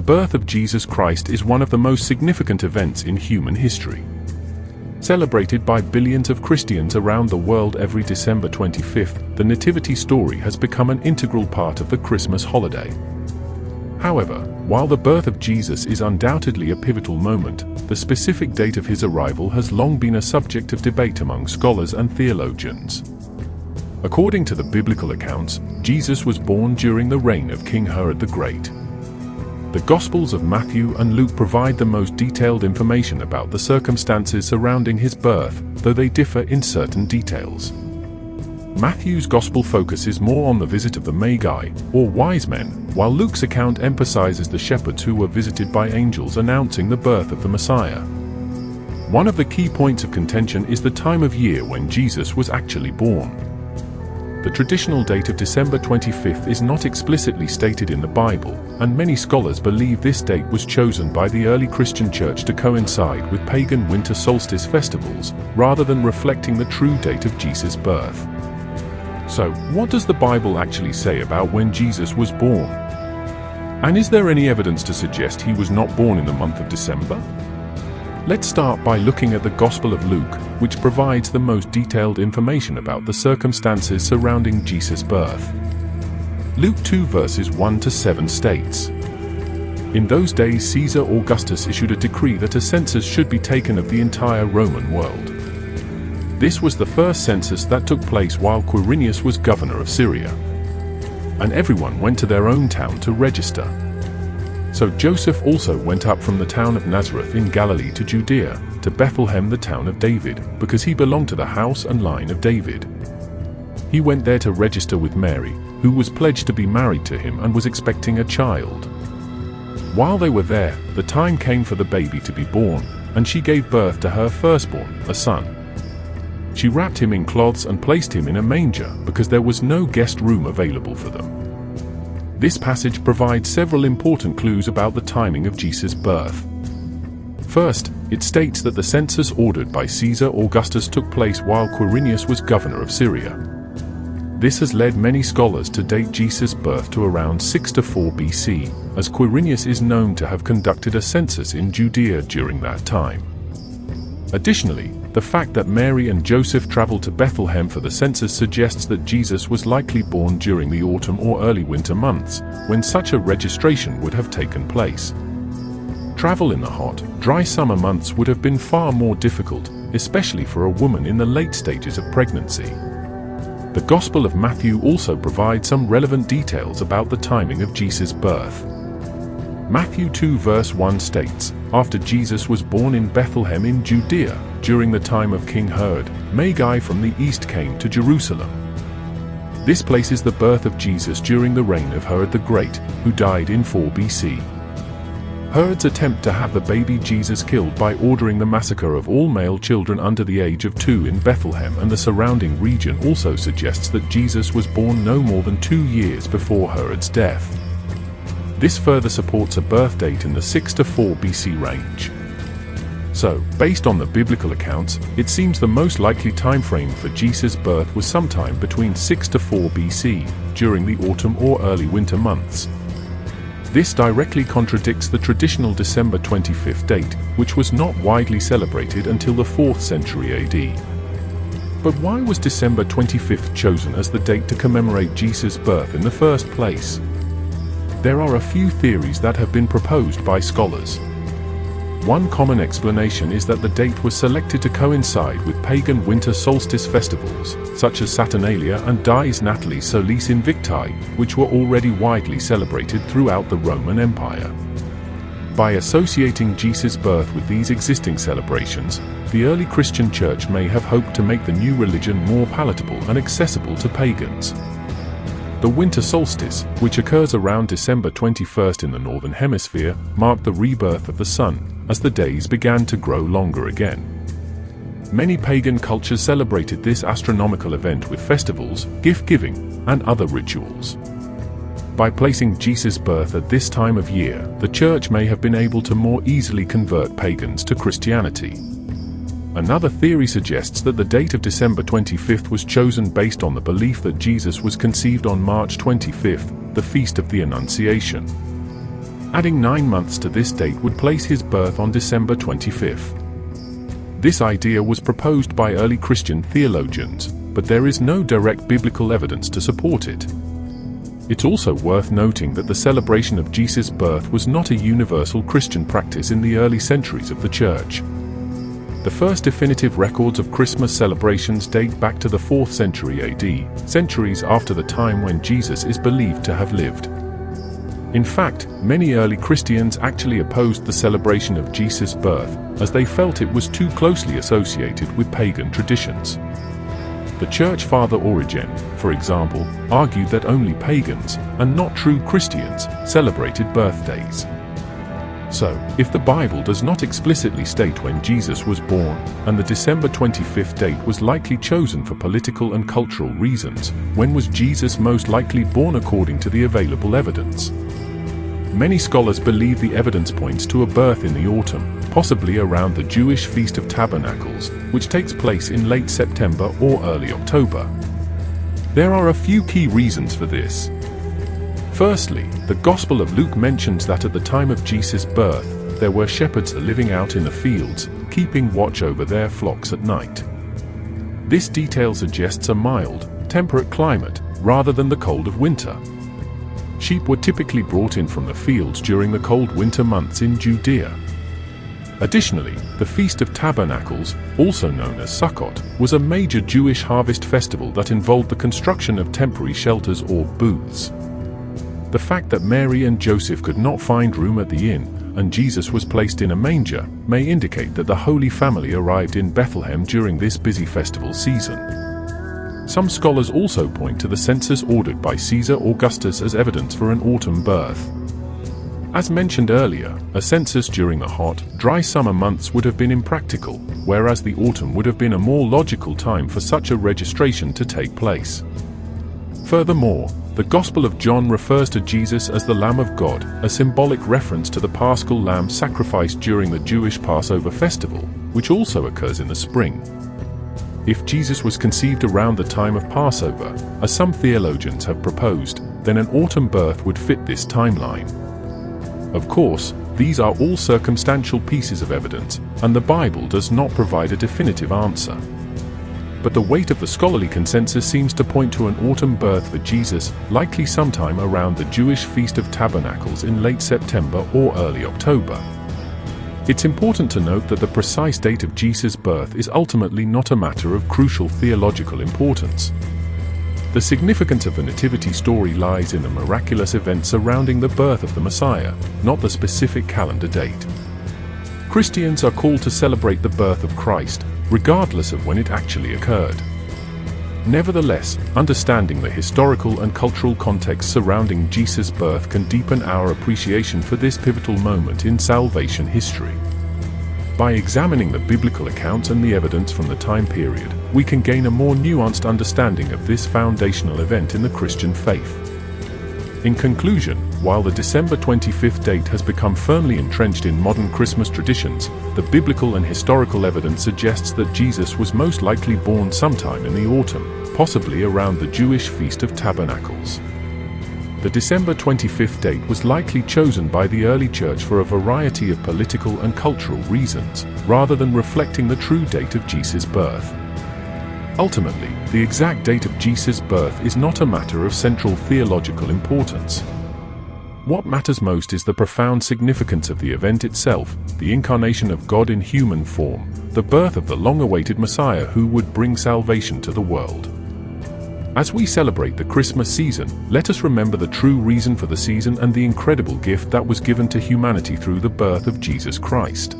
birth of Jesus Christ is one of the most significant events in human history. Celebrated by billions of Christians around the world every December 25th, the Nativity story has become an integral part of the Christmas holiday. However, while the birth of Jesus is undoubtedly a pivotal moment, the specific date of his arrival has long been a subject of debate among scholars and theologians. According to the biblical accounts, Jesus was born during the reign of King Herod the Great. The Gospels of Matthew and Luke provide the most detailed information about the circumstances surrounding his birth, though they differ in certain details. Matthew's Gospel focuses more on the visit of the Magi, or wise men, while Luke's account emphasizes the shepherds who were visited by angels announcing the birth of the Messiah. One of the key points of contention is the time of year when Jesus was actually born. The traditional date of December 25th is not explicitly stated in the Bible, and many scholars believe this date was chosen by the early Christian church to coincide with pagan winter solstice festivals, rather than reflecting the true date of Jesus' birth. So, what does the Bible actually say about when Jesus was born? And is there any evidence to suggest he was not born in the month of December? Let's start by looking at the Gospel of Luke, which provides the most detailed information about the circumstances surrounding Jesus' birth. Luke 2 verses 1 to 7 states, "In those days Caesar Augustus issued a decree that a census should be taken of the entire Roman world. This was the first census that took place while Quirinius was governor of Syria. And everyone went to their own town to register. So Joseph also went up from the town of Nazareth in Galilee to Judea, to Bethlehem the town of David, because he belonged to the house and line of David. He went there to register with Mary, who was pledged to be married to him and was expecting a child. While they were there, the time came for the baby to be born, and she gave birth to her firstborn, a son. She wrapped him in cloths and placed him in a manger, because there was no guest room available for them." This passage provides several important clues about the timing of Jesus' birth. First, it states that the census ordered by Caesar Augustus took place while Quirinius was governor of Syria. This has led many scholars to date Jesus' birth to around 6-4 BC, as Quirinius is known to have conducted a census in Judea during that time. Additionally, the fact that Mary and Joseph traveled to Bethlehem for the census suggests that Jesus was likely born during the autumn or early winter months, when such a registration would have taken place. Travel in the hot, dry summer months would have been far more difficult, especially for a woman in the late stages of pregnancy. The Gospel of Matthew also provides some relevant details about the timing of Jesus' birth. Matthew 2 verse 1 states, "After Jesus was born in Bethlehem in Judea, during the time of King Herod, Magi from the east came to Jerusalem." This places the birth of Jesus during the reign of Herod the Great, who died in 4 BC. Herod's attempt to have the baby Jesus killed by ordering the massacre of all male children under the age of 2 in Bethlehem and the surrounding region also suggests that Jesus was born no more than 2 years before Herod's death. This further supports a birth date in the 6-4 BC range. So, based on the biblical accounts, it seems the most likely time frame for Jesus' birth was sometime between 6-4 BC, during the autumn or early winter months. This directly contradicts the traditional December 25th date, which was not widely celebrated until the 4th century AD. But why was December 25th chosen as the date to commemorate Jesus' birth in the first place? There are a few theories that have been proposed by scholars. One common explanation is that the date was selected to coincide with pagan winter solstice festivals, such as Saturnalia and Dies Natalis Solis Invicti, which were already widely celebrated throughout the Roman Empire. By associating Jesus' birth with these existing celebrations, the early Christian church may have hoped to make the new religion more palatable and accessible to pagans. The winter solstice, which occurs around December 21st in the northern hemisphere, marked the rebirth of the sun, as the days began to grow longer again. Many pagan cultures celebrated this astronomical event with festivals, gift-giving, and other rituals. By placing Jesus' birth at this time of year, the church may have been able to more easily convert pagans to Christianity. Another theory suggests that the date of December 25th was chosen based on the belief that Jesus was conceived on March 25th, the Feast of the Annunciation. Adding 9 months to this date would place his birth on December 25th. This idea was proposed by early Christian theologians, but there is no direct biblical evidence to support it. It's also worth noting that the celebration of Jesus' birth was not a universal Christian practice in the early centuries of the Church. The first definitive records of Christmas celebrations date back to the 4th century AD, centuries after the time when Jesus is believed to have lived. In fact, many early Christians actually opposed the celebration of Jesus' birth, as they felt it was too closely associated with pagan traditions. The Church Father Origen, for example, argued that only pagans, and not true Christians, celebrated birthdays. So, if the Bible does not explicitly state when Jesus was born, and the December 25th date was likely chosen for political and cultural reasons, when was Jesus most likely born according to the available evidence? Many scholars believe the evidence points to a birth in the autumn, possibly around the Jewish Feast of Tabernacles, which takes place in late September or early October. There are a few key reasons for this. Firstly, the Gospel of Luke mentions that at the time of Jesus' birth, there were shepherds living out in the fields, keeping watch over their flocks at night. This detail suggests a mild, temperate climate, rather than the cold of winter. Sheep were typically brought in from the fields during the cold winter months in Judea. Additionally, the Feast of Tabernacles, also known as Sukkot, was a major Jewish harvest festival that involved the construction of temporary shelters or booths. The fact that Mary and Joseph could not find room at the inn, and Jesus was placed in a manger, may indicate that the Holy Family arrived in Bethlehem during this busy festival season. Some scholars also point to the census ordered by Caesar Augustus as evidence for an autumn birth. As mentioned earlier, a census during the hot, dry summer months would have been impractical, whereas the autumn would have been a more logical time for such a registration to take place. Furthermore, the Gospel of John refers to Jesus as the Lamb of God, a symbolic reference to the paschal lamb sacrificed during the Jewish Passover festival, which also occurs in the spring. If Jesus was conceived around the time of Passover, as some theologians have proposed, then an autumn birth would fit this timeline. Of course, these are all circumstantial pieces of evidence, and the Bible does not provide a definitive answer. But the weight of the scholarly consensus seems to point to an autumn birth for Jesus, likely sometime around the Jewish Feast of Tabernacles in late September or early October. It's important to note that the precise date of Jesus' birth is ultimately not a matter of crucial theological importance. The significance of the Nativity story lies in the miraculous events surrounding the birth of the Messiah, not the specific calendar date. Christians are called to celebrate the birth of Christ, regardless of when it actually occurred. Nevertheless, understanding the historical and cultural context surrounding Jesus' birth can deepen our appreciation for this pivotal moment in salvation history. By examining the biblical accounts and the evidence from the time period, we can gain a more nuanced understanding of this foundational event in the Christian faith. In conclusion, while the December 25th date has become firmly entrenched in modern Christmas traditions, the biblical and historical evidence suggests that Jesus was most likely born sometime in the autumn, possibly around the Jewish Feast of Tabernacles. The December 25th date was likely chosen by the early church for a variety of political and cultural reasons, rather than reflecting the true date of Jesus' birth. Ultimately, the exact date of Jesus' birth is not a matter of central theological importance. What matters most is the profound significance of the event itself, the incarnation of God in human form, the birth of the long-awaited Messiah who would bring salvation to the world. As we celebrate the Christmas season, let us remember the true reason for the season and the incredible gift that was given to humanity through the birth of Jesus Christ.